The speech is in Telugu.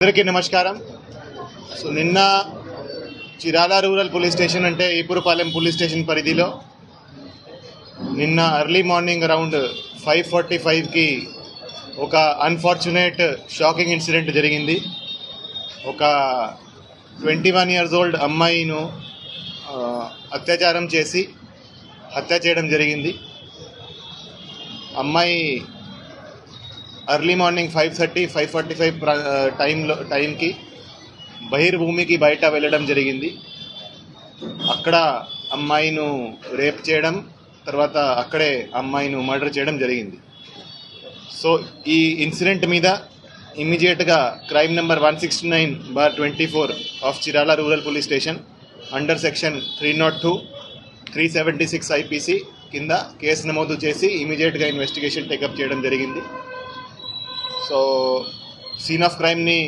అందరికీ నమస్కారం. సో నిన్న చిరాల రూరల్ పోలీస్ స్టేషన్ అంటే ఈపురపాలెం పోలీస్ స్టేషన్ పరిధిలో నిన్న ఎర్లీ మార్నింగ్ అరౌండ్ 5:45కి ఒక అన్ఫార్చునేట్ షాకింగ్ ఇన్సిడెంట్ జరిగింది. ఒక 21 years old అమ్మాయిను అత్యాచారం చేసి హత్య చేయడం జరిగింది. అమ్మాయి ఎర్లీ మార్నింగ్ 5:30, 5:45 టైంకి బహిర్భూమికి బయట వెళ్ళడం జరిగింది. అక్కడ అమ్మాయిను రేప్ చేయడం, తర్వాత అక్కడే అమ్మాయిను మర్డర్ చేయడం జరిగింది. సో ఈ ఇన్సిడెంట్ మీద ఇమ్మీడియట్గా crime number 169/24 of Chirala rural police station under section 302, 376 IPC కింద కేసు నమోదు చేసి ఇమ్మీడియట్గా ఇన్వెస్టిగేషన్ టేకప్ చేయడం జరిగింది. So scene of క్రైమ్ని